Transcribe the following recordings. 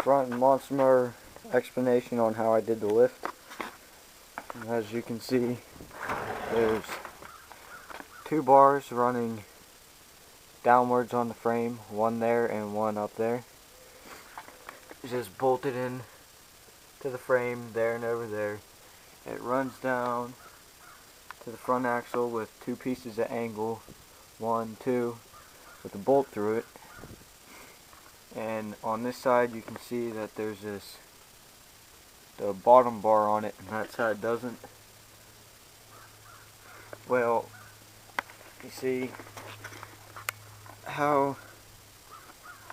front monster mower explanation on how I did the lift. And as you can see, there's 2 bars running downwards on the frame, one there and one up there. Just bolted in to the frame there and over there. It runs down to the front axle with 2 pieces of angle, 1, 2, with a bolt through it. And on this side you can see that there's the bottom bar on it, and that side doesn't. Well, you see how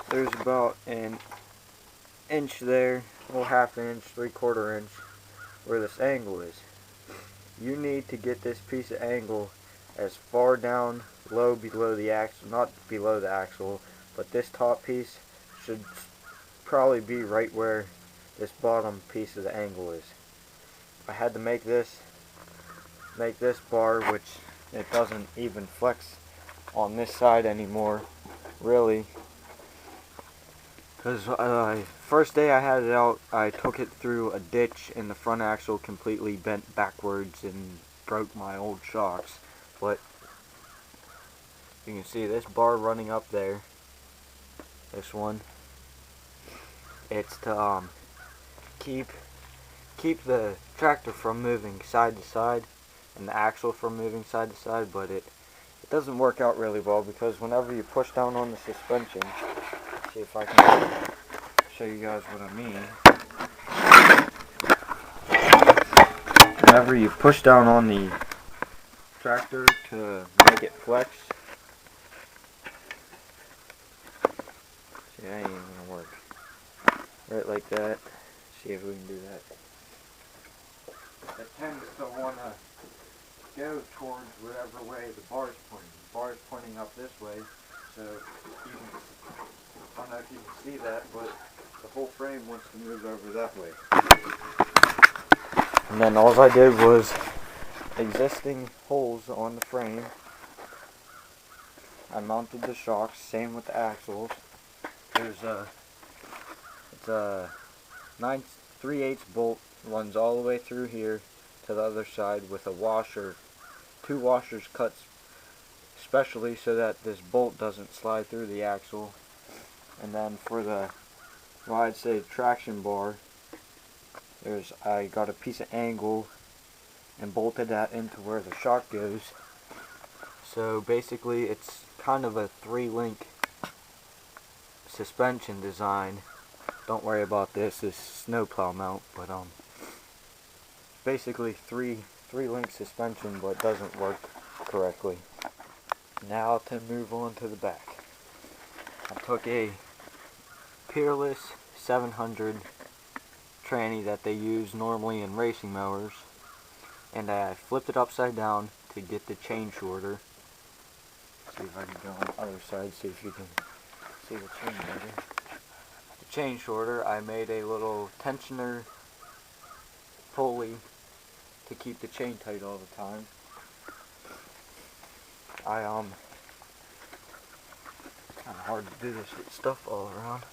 there's about an inch there, well, half inch, 3/4 inch, where this angle is. You need to get this piece of angle as far down low below the axle, not below the axle, but this top piece should probably be right where this bottom piece of the angle is. I had to make this bar, which it doesn't even flex on this side anymore, really, because first day I had it out, I took it through a ditch and the front axle completely bent backwards and broke my old shocks. But you can see this bar running up there, this one, it's to keep the tractor from moving side to side and the axle from moving side to side, but it doesn't work out really well, because whenever you push down on the suspension, see if I can show you guys what I mean. Whenever you push down on the tractor to make it flex, see, that ain't even gonna work. Right like that. See if we can do that. It tends to want to go towards whatever way the bar is pointing. The bar is pointing up this way, so you can, I don't know if you can see that, but the whole frame wants to move over that way. And then all I did was existing holes on the frame. I mounted the shocks, same with the axles. There's it's a 9 3/8 bolt, runs all the way through here to the other side with a washer, 2 washers cut specially so that this bolt doesn't slide through the axle. And then for the, well, I'd say traction bar, I got a piece of angle and bolted that into where the shock goes. So basically it's kind of a 3-link suspension design. Don't worry about this snowplow mount, but basically 3-link suspension, but doesn't work correctly. Now to move on to the back. I took a Peerless 700 tranny that they use normally in racing mowers, and I flipped it upside down to get the chain shorter. See if I can go on the other side, see if you can see the chain better. The chain shorter, I made a little tensioner pulley to keep the chain tight all the time. Kind of hard to do this with stuff all around,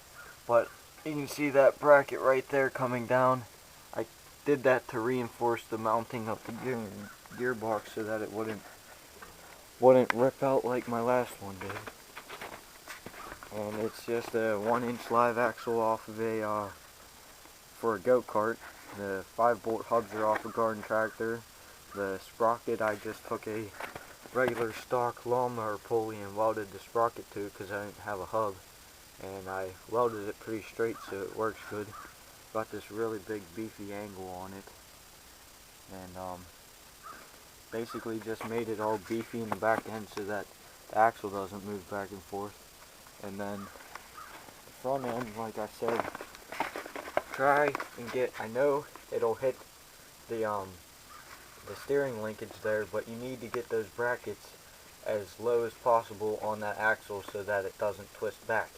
but you can see that bracket right there coming down. I did that to reinforce the mounting of the gearbox so that it wouldn't rip out like my last one did. And it's just a 1-inch live axle off of for a go-kart. The 5-bolt hubs are off a garden tractor. The sprocket, I just took a regular stock lawnmower pulley and welded the sprocket to it because I didn't have a hub. And I welded it pretty straight so it works good. Got this really big beefy angle on it. And basically just made it all beefy in the back end so that the axle doesn't move back and forth. And then the front end, like I said, try and get, I know it'll hit the steering linkage there, but you need to get those brackets as low as possible on that axle so that it doesn't twist back.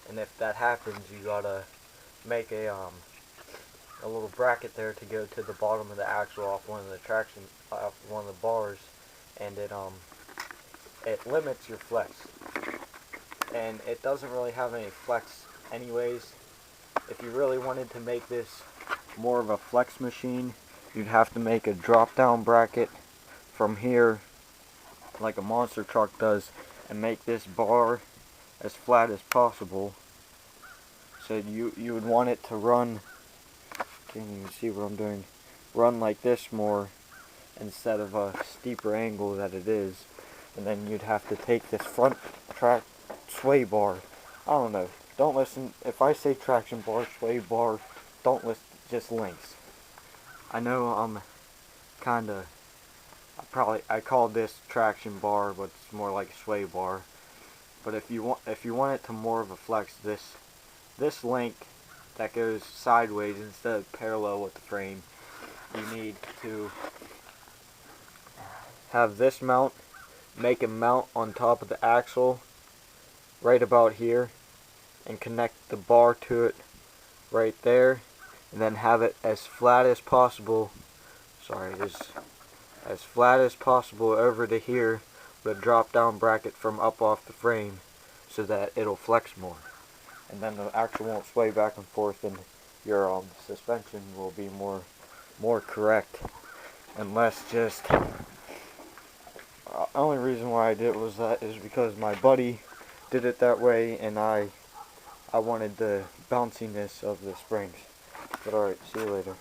And if that happens, you gotta make a little bracket there to go to the bottom of the axle off one of the bars, and it limits your flex. And it doesn't really have any flex anyways, if you really wanted to make this more of a flex machine, you'd have to make a drop down bracket from here like a monster truck does and make this bar as flat as possible. So you would want it to run, can't even see what I'm doing, run like this more instead of a steeper angle that it is. And then you'd have to take this front track sway bar. I don't know. Don't listen. If I say traction bar, sway bar, don't listen. Just links. I know I'm kind of. I called this traction bar, but it's more like a sway bar. But if you want it to more of a flex, this link that goes sideways instead of parallel with the frame, you need to have this mount. Make a mount on top of the axle right about here and connect the bar to it right there, and then have it as flat as possible, as flat as possible over to here with a drop down bracket from up off the frame so that it'll flex more, and then the axle won't sway back and forth and your suspension will be more correct and less just. The only reason why I did is because my buddy did it that way, and I wanted the bounciness of the springs. But alright, see you later.